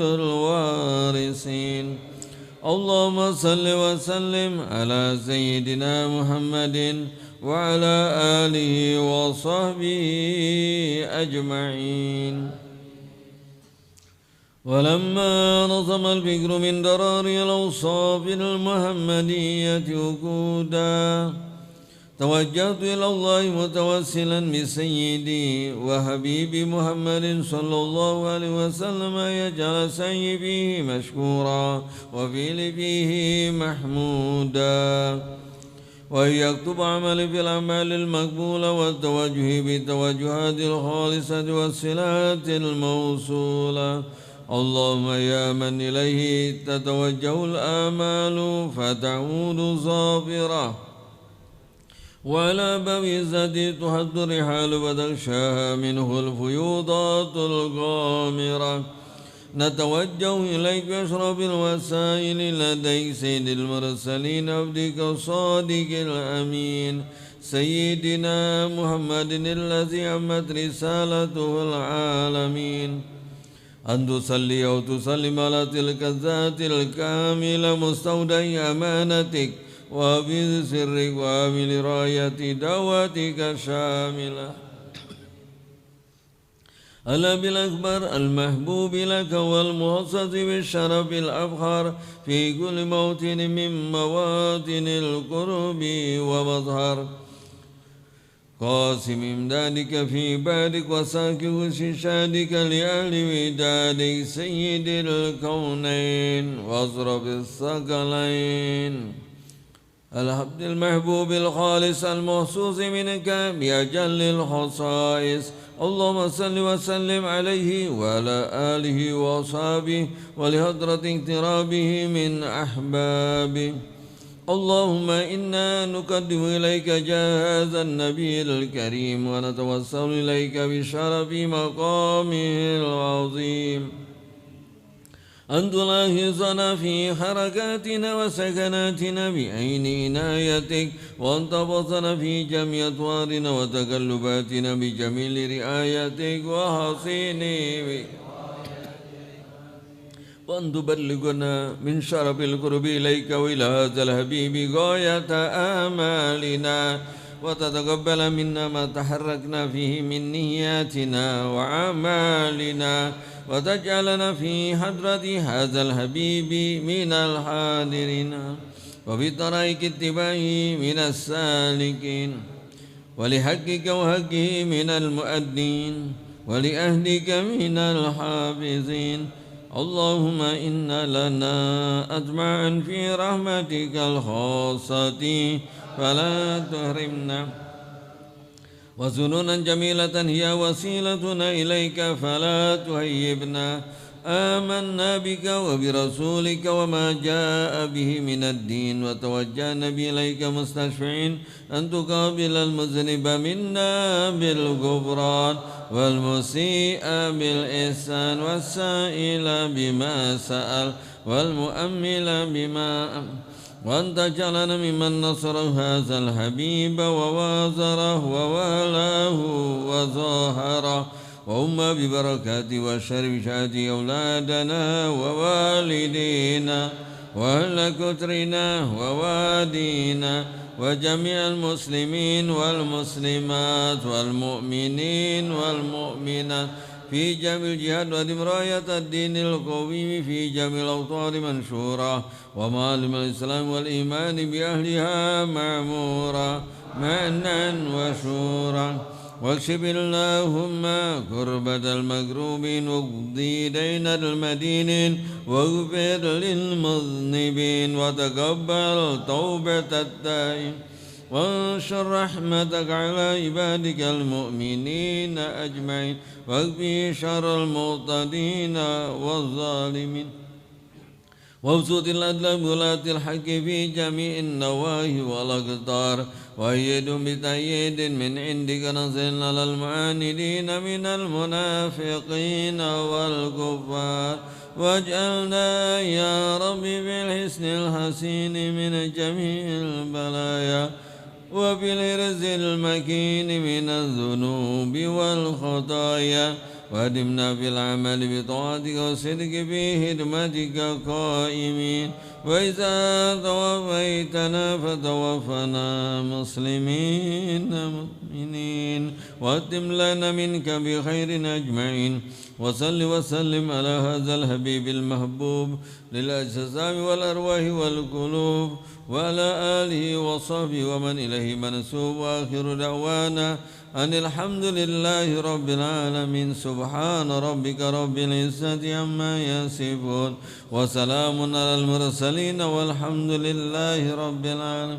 الوارثين. اللهم صل وسلم على سيدنا محمد وعلى آله وصحبه أجمعين. ولما نظم الفكر من دراري الأوصاف المحمدية وقودا توجهت إلى الله متوسلا بسيدي وحبيبي محمد صلى الله عليه وسلم يجعل سعي فيه مشكورا وفعل فيه محمودا، وأن يكتب عملي في الأعمال المقبولة والتوجه بالتوجهات الخالصة والصلات الموصولة. اللهم يا من إليه تتوجه الآمال فتعود ظافرة، وعلى باب الزاد تحد الرحال وتغشاها منه الفيوضات الغامرة. نتوجه إليك بأشرف الوسائل لديك سيد المرسلين عبدك الصادق الأمين سيدنا محمد الذي عمت رسالته العالمين، أن تصلي أو تسلم على تلك الذات الكاملة مستودع أمانتك وحافظ سرك وعامل راية دعوتك شاملة الأب الأكبر المحبوب لك والمحصد بالشرف الأبخر في كل موطن من مواطن القرب ومظهر، قاسم إمدادك في بارك وساكب ششادك لأهل ودادك سيد الكونين واصرف الثقلين العبد المحبوب الخالص المخصوص منك بأجل الخصائص. اللهم صل وسلم عليه وعلى آله وأصحابه ولحضرة اقترابه من أحبابه. اللهم إنا نقدم إليك جاه النبي الكريم ونتوسل إليك بشرف مقامه العظيم أن تلاحظنا في حركاتنا وسكناتنا بعين عنايتك، وأن تبصنا في جميع أطوارنا وتقلباتنا بجميل رعايتك وحسين بك، وأن تبلغنا من شرف القرب إليك وإلى هذا الحبيب غاية آمالنا، وتتقبل منا ما تحركنا فيه من نياتنا وأعمالنا، وتجعلنا في حضرة هذا الحبيب من الحاضرين وفي طريق اتباعه من السالكين، ولحقك وحقه من المؤدين، ولأهلك من الحافظين. اللهم إنا لنا أطمعا في رحمتك الخاصة فلا تحرمنا، وسنونا جميلة هي وسيلتنا إليك فلا تهيبنا. آمنا بك وبرسولك وما جاء به من الدين، وتوجهنا به إليك مستشفعين أن تقابل المذنب منا بالغفران والمسيء بالإحسان والسائل بما سأل والمؤمل بما وأن تجعلنا ممن نصر هذا الحبيب ووازره ووالاه وظاهره، وهم ببركات وشرفات أولادنا ووالدينا وأهل كترنا ووادينا وجميع المسلمين والمسلمات والمؤمنين والمؤمنات في جميع الجهاد ودم راية الدين القويم في جميع الأوطار منشورة، ومعالم الإسلام والإيمان بأهلها معمورة مأنا وشورا. واكشف اللهم كربة المكروبين واقضي دين المدينين واغفر للمذنبين وتقبل توبة التائب، وانشر رحمتك على عبادك المؤمنين أجمعين، واكفي شر المعتدين والظالمين، وابسط الأدلة بولاة الحق في جميع النواهي والأقطار، وأيد بتأييد من عندك نصر على المعاندين من المنافقين والكفار، واجعلنا يا رب بالحسن الحسين من جميع البلايا وبالرز المكين من الذنوب والخطايا، وأدمنا في العمل بطاعتك والصدق في خدمتك قائمين وإذا توفيتنا فتوفنا مسلمين مؤمنين وأتم لنا منك بخير أجمعين وصل وسلم على هذا الحبيب المحبوب للأجسام والأرواح والقلوب وعلى آله وصحبه ومن إليه منسوب وآخر دعوانا أن الحمد لله رب العالمين سبحان ربك رب العزة عما يصفون وسلام على المرسلين والحمد لله رب العالمين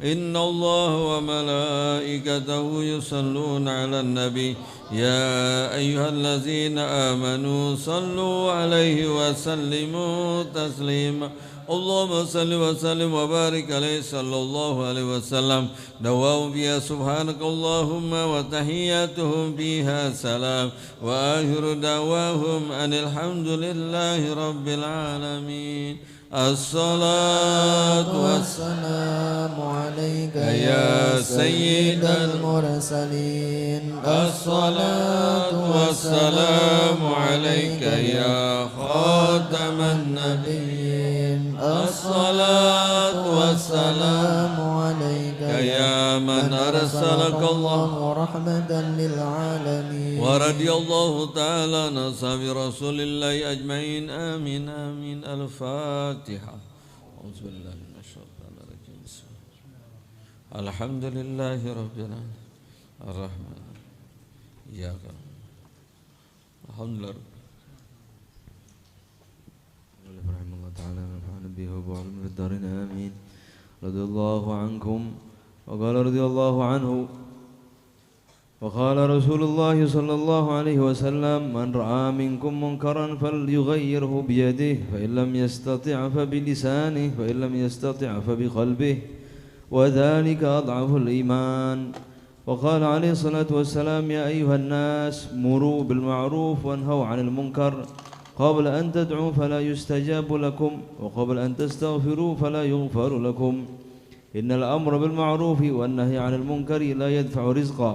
إن الله وملائكته يصلون على النبي يا أيها الذين آمنوا صلوا عليه وسلموا تسليما اللهم صل وسلم وبارك عليه صلى الله عليه وسلم دواهم فيها سبحانك اللهم وتحياتهم فيها سلام وآخر دعواهم أن الحمد لله رب العالمين الصلاة والسلام عليك يا سيد المرسلين الصلاة والسلام عليك يا خاتم النبيين الصلاة والسلام عليك يا من أرسلك الله رحمة للعالمين ورضي الله تعالى عن أصحاب رسول الله أجمعين آمين آمين الفاتحة أعوذ بالله من الشيطان الرجيم الحمد لله رب العالمين الرحمن إياك الحمد لله رحمه الله تعالى ونفعنا به وبعلم في الدارين آمين رضي الله عنكم وقال رضي الله عنه وقال رسول الله صلى الله عليه وسلم من رأى منكم منكرا فليغيره بيده فإن لم يستطع فبلسانه فإن لم يستطع فبقلبه وذلك أضعف الإيمان وقال عليه الصلاة والسلام يا أيها الناس مروا بالمعروف وانهوا عن المنكر قبل أن تدعوا فلا يستجاب لكم وقبل أن تستغفروا فلا يغفر لكم إن الأمر بالمعروف والنهي عن المنكر لا يدفع رزقا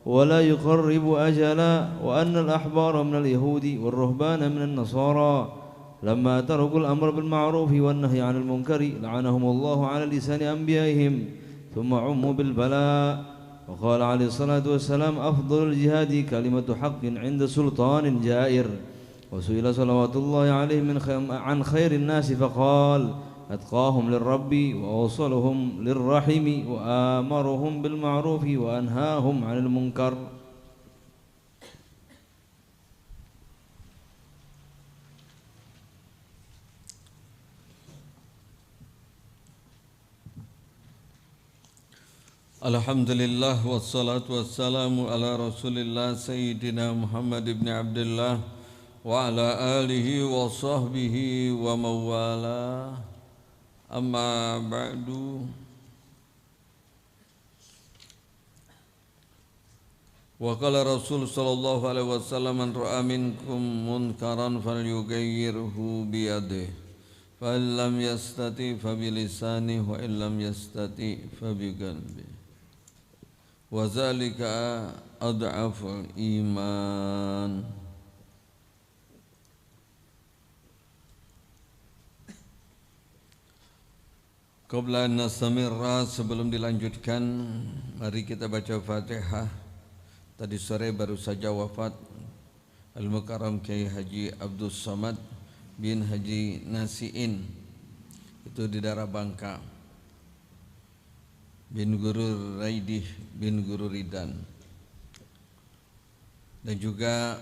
ولا يقرب أجلا وأن الأحبار من اليهود والرهبان من النصارى لما تركوا الأمر بالمعروف والنهي عن المنكر لعنهم الله على لسان أنبيائهم ثم عموا بالبلاء وقال عليه الصلاة والسلام أفضل الجهاد كلمة حق عند سلطان جائر وسئل صلوات الله عليه عن خير الناس فقال أتقاهم للرب وأوصلهم للرحم وآمرهم بالمعروف وأنهاهم عن المنكر Alhamdulillah wassalatu wassalamu ala rasulillah sayyidina Muhammad ibn Abdullah wa ala alihi wa sahbihi wa mawala amma ba'du wa qala rasul sallallahu alaihi wasallam man ra'a minkum munkaran falyughayyirhu biyadihi fa illam yastati fa bilisanihi wa illam yastati fa biqalbihi wa zalika ad'aful iman. Qabla an nastamirra, sebelum dilanjutkan, mari kita baca Fatihah. Tadi sore baru saja wafat Al-Mukarram Kiai Haji Abdul Somad bin Haji Nasiin, itu di daerah Bangka, bin Guru Raidih bin Guru Ridan, dan juga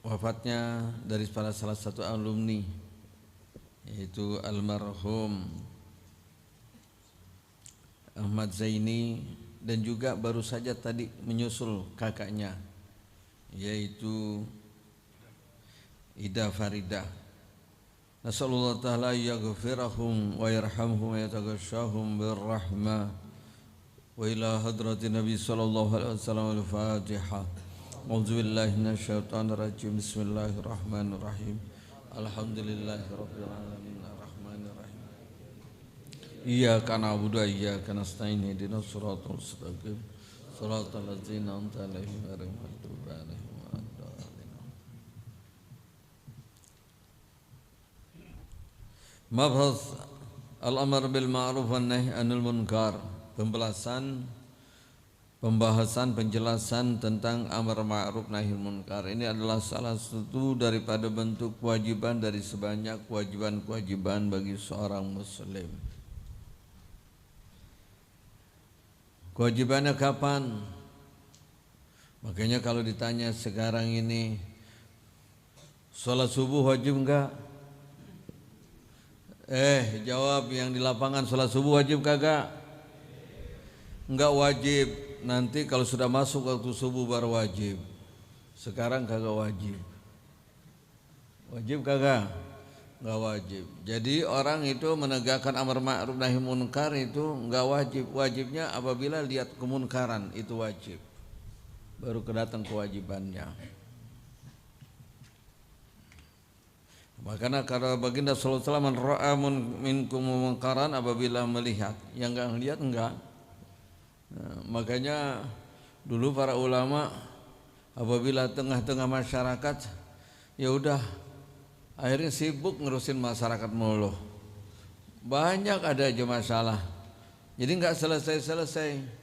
wafatnya dari salah satu alumni, yaitu almarhum Ahmad Zaini, dan juga baru saja tadi menyusul kakaknya, yaitu Ida Faridah. Nasallallahu ta'ala yaghfirahum wa yarhamhum wa yataghashahum birrahmah wa ila hadratin Nabi sallallahu alaihi wasallam. Al-Fatihah. A'udzu billahi minasyaitonir rajim. Bismillahirrahmanirrahim. Alhamdulillahi rabbil alamin arrahmanir rahim. Iyyaka na'budu wa iyyaka nasta'in ihdinas siratal mustaqim. Shiratal ladzina an'amta 'alaihim ghairil maghdubi 'alaihim waladdallin. Mabhas al-amr bil ma'ruf wan nahy anil munkar. Pembahasan penjelasan tentang amar ma'ruf nahi munkar. Ini adalah salah satu daripada bentuk kewajiban dari sebanyak kewajiban-kewajiban bagi seorang muslim. Kewajibannya kapan? Makanya kalau ditanya sekarang ini, sholat subuh wajib enggak? Jawab yang di lapangan, sholat subuh wajib kagak? Enggak wajib. Nanti kalau sudah masuk waktu subuh baru wajib. Sekarang kagak wajib. Wajib kagak? Enggak wajib. Jadi orang itu menegakkan amar ma'ruf nahi munkar itu enggak wajib. Wajibnya apabila lihat kemunkaran itu wajib. Baru kedatang kewajibannya. Makanya kalau baginda sallallahu alaihi wasallam ra'a minkum munkaran, apabila melihat, yang enggak lihat enggak. Nah, makanya dulu para ulama apabila tengah-tengah masyarakat, ya udah akhirnya sibuk ngurusin masyarakat mulu. Banyak ada aja masalah. Jadi enggak selesai-selesai.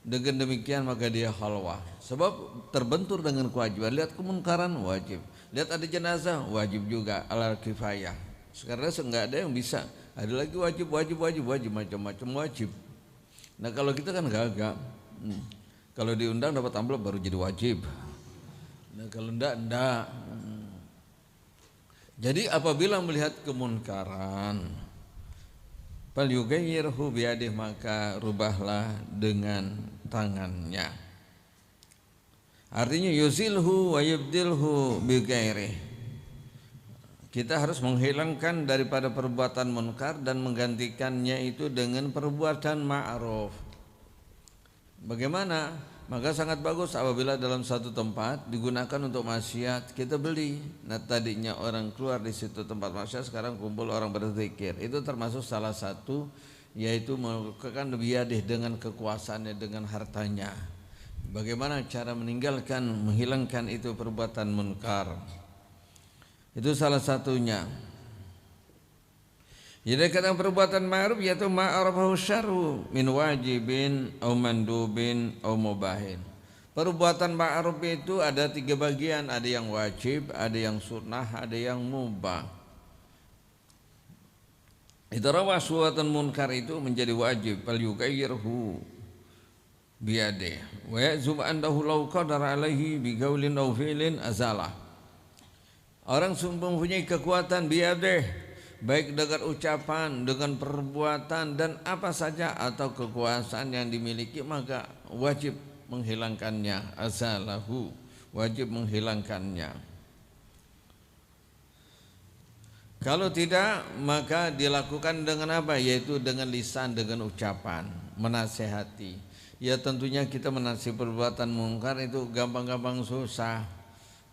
Dengan demikian maka dia khalwah. Sebab terbentur dengan kewajiban. Lihat kemunkaran wajib. Lihat ada jenazah wajib juga, ala kifayah. Sekarang enggak ada yang bisa. Ada lagi wajib macam-macam wajib. Nah kalau kita kan gagap. Kalau diundang dapat amplop baru jadi wajib. Nah kalau enggak. Jadi apabila melihat kemunkaran, fal yughayyirhu biyadihi, maka rubahlah dengan tangannya. Artinya yuzilhu wa yubdilhu bi ghairihi. Kita harus menghilangkan daripada perbuatan munkar dan menggantikannya itu dengan perbuatan ma'ruf. Bagaimana? Maka sangat bagus apabila dalam satu tempat digunakan untuk maksiat, kita beli. Nah tadinya orang keluar di situ tempat maksiat, sekarang kumpul orang berzikir. Itu termasuk salah satu, yaitu melakukan biyadih dengan kekuasaannya, dengan hartanya. Bagaimana cara menghilangkan itu perbuatan munkar. Itu salah satunya. Jadi kata perbuatan ma'ruf yaitu ma'rafahu syar'u min wajibin au mandubin au mubahin. Perbuatan ma'ruf itu ada 3 bagian, ada yang wajib, ada yang sunnah, ada yang mubah. Itu perbuatan munkar itu menjadi wajib, fal yughayyirhu biyadihi wa ya'zum annahu law qadara alaihi bi qaulin aw fi'lin azalah. Orang mempunyai kekuatan biyadih, baik dengan ucapan, dengan perbuatan dan apa saja atau kekuasaan yang dimiliki, maka wajib menghilangkannya, azalahu, wajib menghilangkannya. Kalau tidak maka dilakukan dengan apa? Yaitu dengan lisan, dengan ucapan, menasehati. Ya tentunya kita menasihati perbuatan mungkar itu gampang-gampang susah.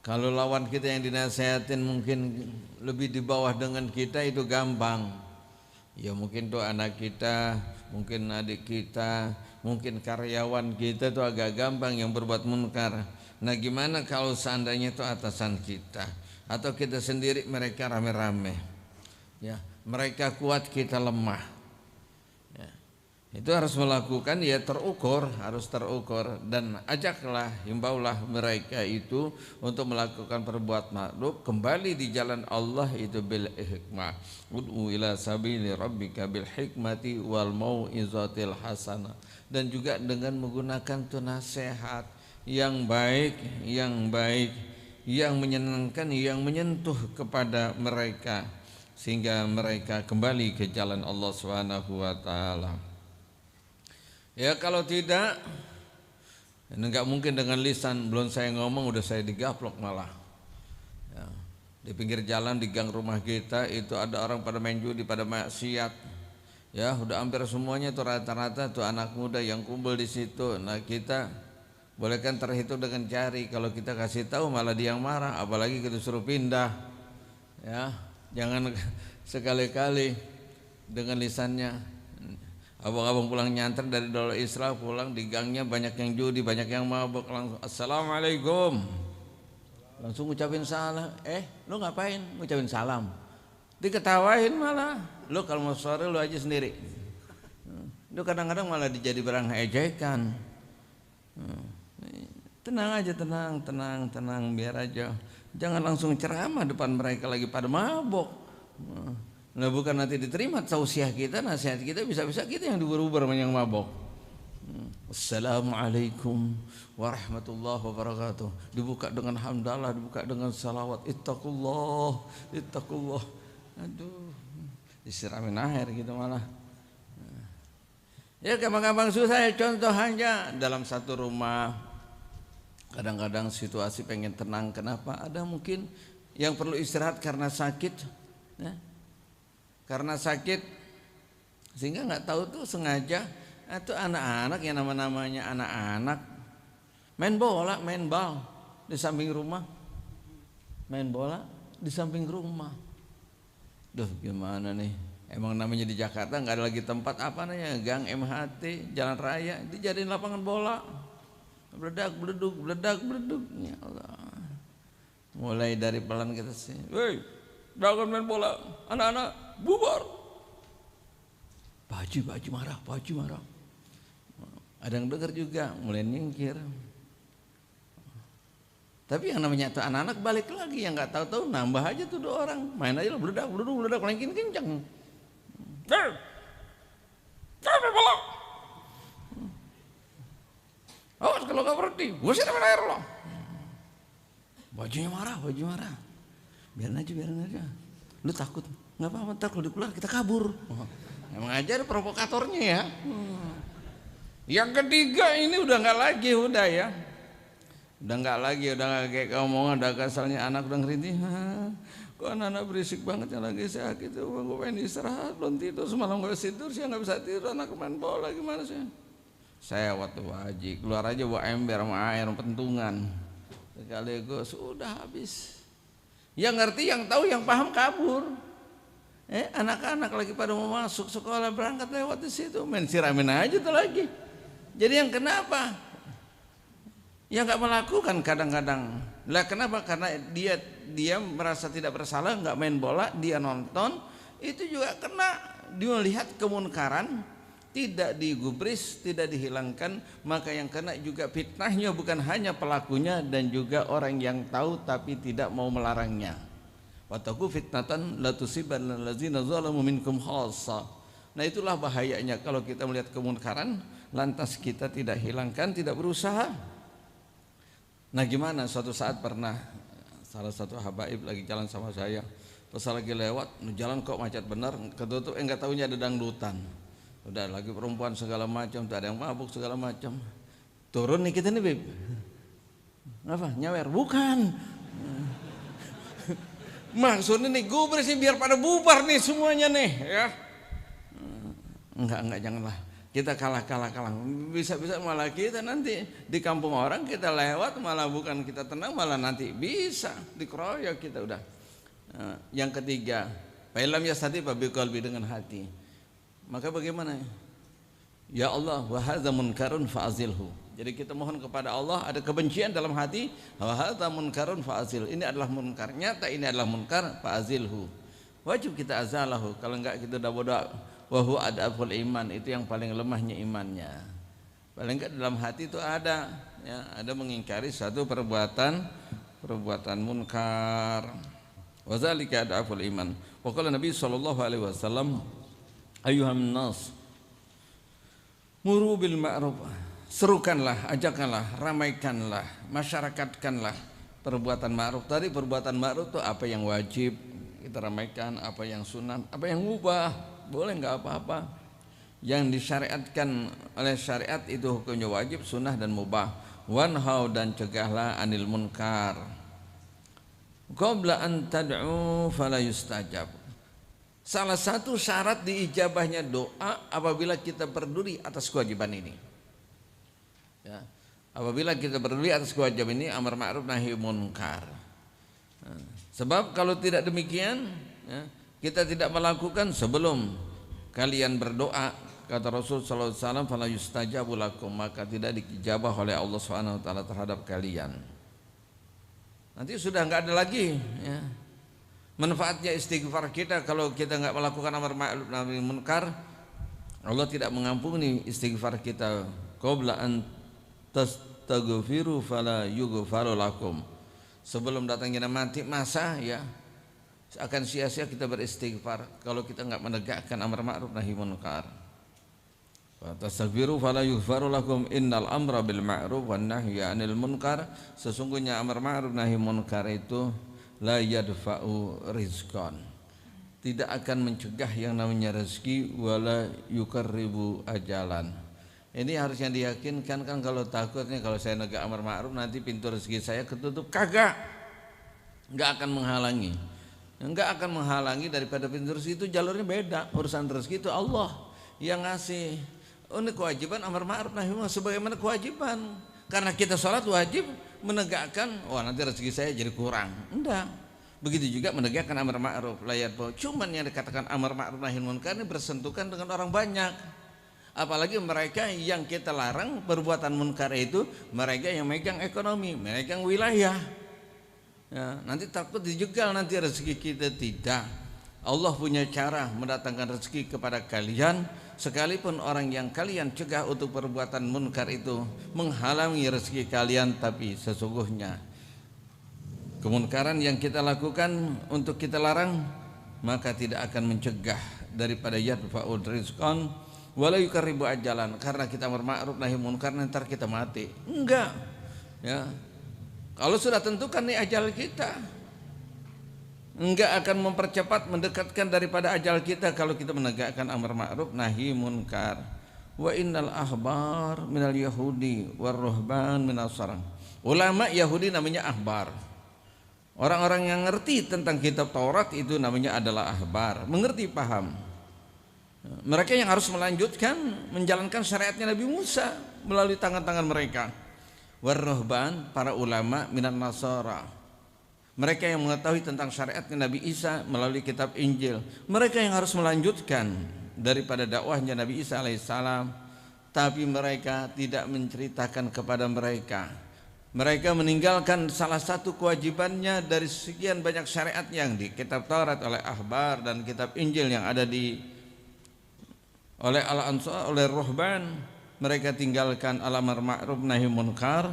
Kalau lawan kita yang dinasehatin mungkin lebih di bawah dengan kita, itu gampang. Ya mungkin tuh anak kita, mungkin adik kita, mungkin karyawan kita tuh agak gampang yang berbuat munkar. Nah gimana kalau seandainya itu atasan kita atau kita sendiri, mereka rame-rame. Ya, mereka kuat, kita lemah. Itu harus melakukan, ya terukur, harus terukur, dan ajaklah, himbaulah mereka itu untuk melakukan perbuatan ma'ruf, kembali di jalan Allah itu bil hikmah. Ud'u ila sabili rabbika bil hikmati wal mau'izatil hasanah, dan juga dengan menggunakan tuh nasihat yang baik, yang menyenangkan, yang menyentuh kepada mereka sehingga mereka kembali ke jalan Allah Subhanahu wa taala. Ya kalau tidak, enggak mungkin dengan lisan, belum saya ngomong udah saya digaplok malah. Ya, di pinggir jalan, di gang rumah kita itu ada orang pada main judi, pada maksiat. Ya udah hampir semuanya itu rata-rata tuh anak muda yang kumpul di situ. Nah kita boleh kan terhitung dengan jari. Kalau kita kasih tahu malah dia yang marah, apalagi kita suruh pindah. Ya jangan sekali-kali dengan lisannya. Abang-abang pulang nyanter dari Darul Islah, pulang di gangnya banyak yang judi, banyak yang mabuk, langsung assalamualaikum, langsung ngucapin salam. Lu ngapain ngucapin salam? diketawain malah. Lu kalau mau sore lu aja sendiri. Lu kadang-kadang malah dijadi barang ejekan. Tenang aja, tenang, biar aja. Jangan langsung ceramah depan mereka lagi pada mabok. Nah, bukan nanti diterima tausiah kita, nasihat kita, bisa-bisa kita yang diuber-uber sama yang mabok. Assalamualaikum warahmatullahi wabarakatuh. Dibuka dengan hamdalah, dibuka dengan salawat. Ittaqullah. Aduh, disiramin air gitu malah. Ya gampang-gampang susah ya, contoh hanya dalam satu rumah. Kadang-kadang situasi pengen tenang, kenapa? Ada mungkin yang perlu istirahat karena sakit, ya. Karena sakit sehingga nggak tahu tuh sengaja atau anak-anak yang namanya anak-anak main bola, main bal di samping rumah, main bola di samping rumah. Duh gimana nih? Emang namanya di Jakarta nggak ada lagi tempat apa namanya gang MHT, jalan raya dijadiin lapangan bola. Beledak beleduk ya Allah. Mulai dari pelan kita sih, woi jangan main bola, anak-anak bubar. Baju marah. Ada yang dengar juga, mulai nyingkir. Tapi yang namanya tuh anak-anak balik lagi, yang nggak tahu-tahu nambah aja tuh 2 orang, main aja lah beledak lagi kencang. Jangan bola. Awas kalau nggak berhenti, gue siram air lo. Bajunya marah. Biarin aja. Lu takut? Nggak apa-apa, ntar kalau dikeluar kita kabur. Emang aja ada provokatornya ya. Yang ketiga ini udah nggak lagi, udah nggak kayak omongan, udah kasalnya anak udah ngerintih. Kok anak-anak berisik banget yang lagi sakit, gue pengen istirahat, belum tidur semalam gue tidur, siang nggak bisa tidur, anak main bola gimana sih? Saya waktu haji keluar aja bawa ember sama air pentungan, sekaligus sudah habis. Yang ngerti, yang tahu, yang paham kabur. Anak-anak lagi pada mau masuk sekolah, berangkat lewat di situ, main siramin aja tuh lagi. Jadi yang kenapa? Yang nggak melakukan kadang-kadang. Lah kenapa? Karena dia merasa tidak bersalah, nggak main bola, dia nonton, itu juga kena. Dia melihat kemunkaran, tidak digubris, tidak dihilangkan, maka yang kena juga fitnahnya bukan hanya pelakunya dan juga orang yang tahu tapi tidak mau melarangnya. Wattaqu fitnatan la tusibanna allazina zalamu minkum khassa. Nah itulah bahayanya kalau kita melihat kemunkaran lantas kita tidak hilangkan, tidak berusaha. Nah gimana, suatu saat pernah salah satu habaib lagi jalan sama saya, pas lagi lewat jalan kok macet benar, ketutup enggak tahunya ada dangdutan. Udah lagi perempuan segala macam, ada yang mabuk segala macam. Turun nih kita nih, Beb. Apa? Nyawer? Bukan. Maksudnya nih gubris nih biar pada bubar nih semuanya nih, ya. Enggak janganlah. Kita kalah. Bisa-bisa malah kita nanti di kampung orang kita lewat malah bukan kita tenang, malah nanti bisa dikeroyok kita udah. Yang ketiga, fa'ilam yastati fa biqalbi, dengan hati. Maka bagaimana? Ya Allah, wa hadza munkarun fa'azilhu. Jadi kita mohon kepada Allah, ada kebencian dalam hati, wa hadza munkarun fa'azil. Ini adalah munkar nyata, ini adalah munkar, fa'azilhu. Wajib kita azalahu. Kalau enggak kita udah bodoh. Wa huwa adaful iman, itu yang paling lemahnya imannya. Paling enggak dalam hati itu ada, ya, ada mengingkari satu perbuatan munkar. Wa zalika adaful iman. Wa qala Nabi sallallahu alaihi wasallam, ayyuhan nas muru bil ma'ruf, serukanlah, ajakanlah, ramaikanlah, masyarakatkanlah perbuatan ma'ruf. Tadi perbuatan ma'ruf itu apa yang wajib kita ramaikan, apa yang sunat, apa yang mubah, boleh enggak apa-apa. Yang disyariatkan oleh syariat itu hukumnya wajib, sunnah dan mubah. Wanhau, dan cegahlah anil munkar. Qabla an tad'u fala yustajab. Salah satu syarat diijabahnya doa apabila kita peduli atas kewajiban ini. Ya, apabila kita peduli atas kewajiban ini, amar ma'ruf nahi munkar. Sebab kalau tidak demikian, ya, kita tidak melakukan sebelum kalian berdoa, kata Rasul sallallahu alaihi wasallam, fala yustajabu lakum, maka tidak diijabah oleh Allah Subhanahu wa taala terhadap kalian. Nanti sudah enggak ada lagi, ya. Manfaatnya istighfar kita kalau kita nggak melakukan amar ma'ruf nahi munkar, Allah tidak mengampuni istighfar kita. Qabla an tastaghfiru fala yughfaru lakum. Sebelum datangnya mati masa ya akan sia-sia kita beristighfar kalau kita nggak menegakkan amar ma'ruf nahi munkar. Tastaghfiru fala yughfaru lakum innal amra bil ma'ruf wan nahya 'anil munkar. Sesungguhnya amar ma'ruf nahi munkar itu la yadfa'u rizqan, tidak akan mencegah yang namanya rezeki, wala yuqarribu ajalan. Ini harusnya diyakinkan kan, kalau takutnya kalau saya negak amar ma'ruf nanti pintu rezeki saya ketutup. Kagak, nggak akan menghalangi, nggak akan menghalangi daripada pintu rezeki itu jalurnya beda. Urusan rezeki itu Allah yang ngasih. Ini kewajiban amar ma'ruf nahi munkar sebagaimana kewajiban. Karena kita sholat wajib menegakkan, nanti rezeki saya jadi kurang. Enggak. Begitu juga menegakkan amar ma'ruf layar bahwa cuman yang dikatakan amar ma'ruf nahi munkar ini bersentuhan dengan orang banyak. Apalagi mereka yang kita larang perbuatan munkar itu mereka yang megang ekonomi, megang wilayah. Ya, nanti takut dijegal nanti rezeki kita. Tidak. Allah punya cara mendatangkan rezeki kepada kalian, sekalipun orang yang kalian cegah untuk perbuatan munkar itu menghalangi rezeki kalian, tapi sesungguhnya kemunkaran yang kita lakukan untuk kita larang maka tidak akan mencegah daripada yadfa'u rizqan wala yuqarribu ajalan. Karena kita amar ma'ruf nahi munkar nanti kita mati. Enggak. Ya. Kalau sudah tentukan nih ajal kita, enggak akan mempercepat mendekatkan daripada ajal kita kalau kita menegakkan amar ma'ruf nahi munkar. Wa innal ahbar minal yahudi war ruhban minas sarang. Ulama Yahudi namanya ahbar. Orang-orang yang ngerti tentang kitab Taurat itu namanya adalah ahbar, mengerti, paham. Mereka yang harus melanjutkan menjalankan syariatnya Nabi Musa melalui tangan-tangan mereka. War ruhban, para ulama minan nasara. Mereka yang mengetahui tentang syariatnya Nabi Isa melalui kitab Injil. Mereka yang harus melanjutkan daripada dakwahnya Nabi Isa alaihissalam, tapi mereka tidak menceritakan kepada mereka. Mereka meninggalkan salah satu kewajibannya dari sekian banyak syariat yang di kitab Taurat oleh ahbar dan kitab Injil yang ada oleh al-ansar, oleh ruhban. Mereka tinggalkan amar ma'ruf nahi munkar.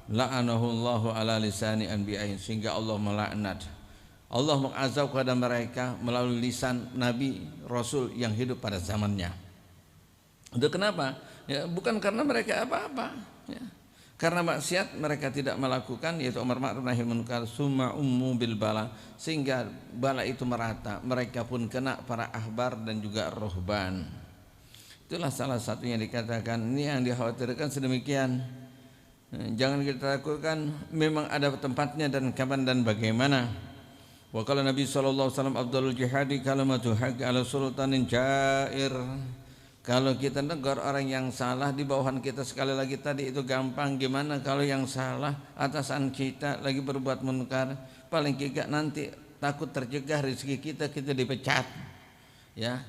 La'anahullahu ala lisani anbiya'in, sehingga Allah melaknat, Allah mengazab kepada mereka melalui lisan nabi rasul yang hidup pada zamannya. Itu kenapa? Ya, bukan karena mereka apa-apa, ya. Karena maksiat mereka tidak melakukan, yaitu amar ma'ruf nahi munkar, summa ummu bil bala, sehingga bala itu merata, mereka pun kena, para ahbar dan juga ruhban. Itulah salah satunya dikatakan ini yang dikhawatirkan sedemikian. Jangan kita takutkan, memang ada tempatnya dan kapan dan bagaimana. Wa qala Nabi sallallahu alaihi wasallam afdalul jihadi kalimatu haqq ala sultanin jair. Kalau kita negur orang yang salah di bawahan kita sekali lagi tadi itu gampang. Gimana kalau yang salah atasan kita lagi berbuat munkar? Paling tidak nanti takut tercegah rezeki kita dipecat. Ya.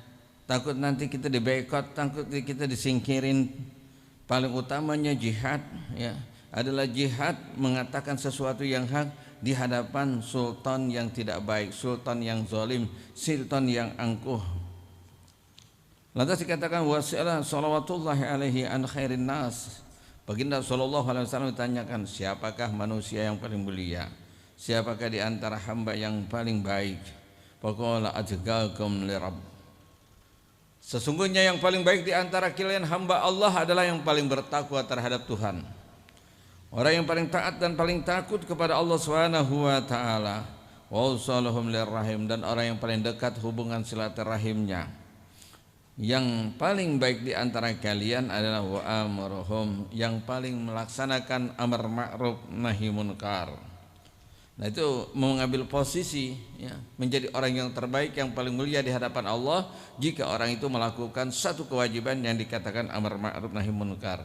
Takut nanti kita diboikot, takut kita disingkirin. Paling utamanya jihad, ya, adalah jihad mengatakan sesuatu yang hak di hadapan sultan yang tidak baik, sultan yang zalim, sultan yang angkuh. Lantas dikatakan wasi'ala salawatullahi alaihi an khairin nas. Baginda sallallahu alaihi wasallam ditanyakan, siapakah manusia yang paling mulia? Siapakah di antara hamba yang paling baik? Faqala atqakum li rabb. Sesungguhnya yang paling baik di antara kalian hamba Allah adalah yang paling bertakwa terhadap Tuhan. Orang yang paling taat dan paling takut kepada Allah Subhanahu wa taala. Wa usalahum lirrahim, dan orang yang paling dekat hubungan silaturahimnya. Yang paling baik di antara kalian adalah wa amruhum, yang paling melaksanakan amar ma'ruf nahi munkar. Nah, itu mengambil posisi, ya, menjadi orang yang terbaik, yang paling mulia di hadapan Allah jika orang itu melakukan satu kewajiban yang dikatakan amar ma'ruf nahi munkar.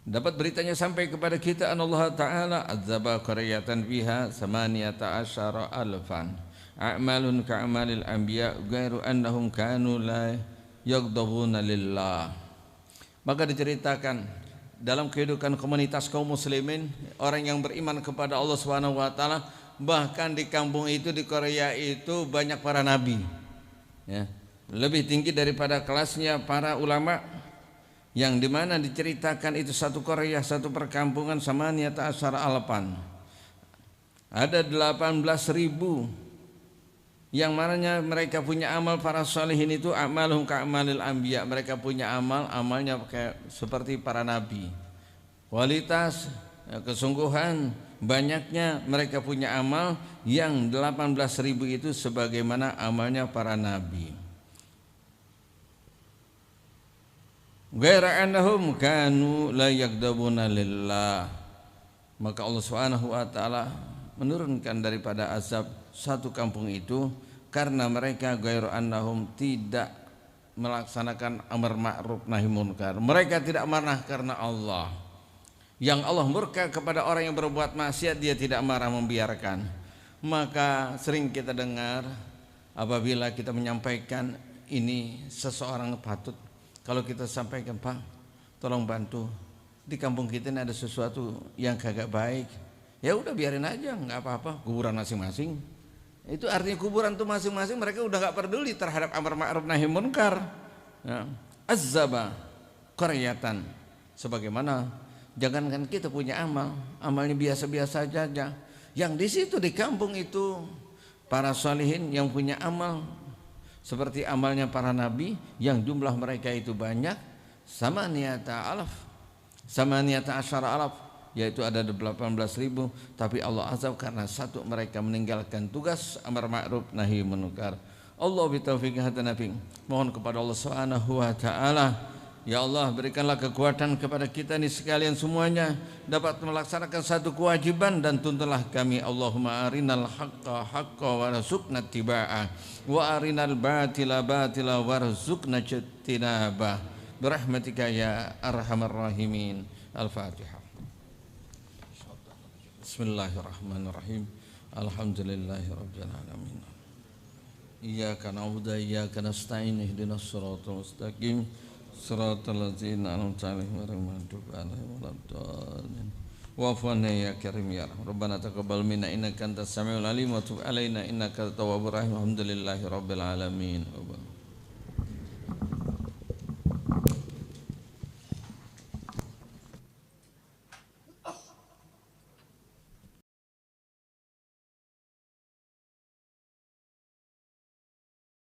Dapat beritanya sampai kepada kita, Allah Ta'ala azaba qaryatan fiha 18 alfan a'malun ka'amalil anbiya ghairu annahum kanu la yaghdabuna lillah. Maka diceritakan dalam kehidupan komunitas kaum muslimin, orang yang beriman kepada Allah Subhanahu wa taala, Bahkan di kampung itu, di Korea itu banyak para nabi, ya, lebih tinggi daripada kelasnya para ulama, yang dimana diceritakan itu satu Korea, satu perkampungan samaniyata asyara alpan, ada 18.000 yang mananya mereka punya amal. Para salihin itu amaluhum ka'amalil anbiya, mereka punya amalnya kayak seperti para nabi. Kualitas, kesungguhan, banyaknya mereka punya amal yang 18.000 itu sebagaimana amalnya para nabi. Ghaira annahum kanu la yakdabuna lillah. Maka Allah Subhanahu wa taala menurunkan daripada azab satu kampung itu karena mereka ghairu annahum tidak melaksanakan amar ma'ruf nahi munkar. Mereka tidak marah karena Allah. Yang Allah murka kepada orang yang berbuat maksiat, dia tidak marah, membiarkan. Maka sering kita dengar apabila kita menyampaikan ini, seseorang patut kalau kita sampaikan, Pak, tolong bantu, di kampung kita ini ada sesuatu yang kagak baik. Ya udah biarin aja, nggak apa-apa, kuburan masing-masing. Itu artinya kuburan tuh masing-masing, mereka udah nggak peduli terhadap amar ma'ruf nahi munkar. Ya. Azzaba qaryatan, sebagaimana jangankan kita punya amalnya biasa-biasa saja. Yang di situ di kampung itu para salihin yang punya amal seperti amalnya para nabi yang jumlah mereka itu banyak, samaniyata asyara alaf, yaitu ada 18.000, tapi Allah azab karena satu mereka meninggalkan tugas amar ma'ruf nahi munkar. Allah bitaufiq hadanabi, mohon kepada Allah Subhanahu wa taala, ya Allah berikanlah kekuatan kepada kita ini sekalian semuanya dapat melaksanakan satu kewajiban, dan tuntunlah kami. Allahumma arinal haqqa haqqa warzuqna ittiba'ah wa arinal batila batila warzuqna ijtinabah birahmatika ya arhamar rahimin. Al-Fatihah. Bismillahirrahmanirrahim. Alhamdulillahirabbil alamin. Iyyaka na'budu wa iyyaka nasta'in, ihdinas siratal mustaqim, siratal ladzina an'amta 'alaihim ghairil maghdubi 'alaihim waladdallin. Wa'fu 'anna ya karim ya rahman. Rabbana taqabbal minna innaka antas samiul alim wa tub 'alaina innaka tawwabur rahim. Alhamdulillahirabbil alamin.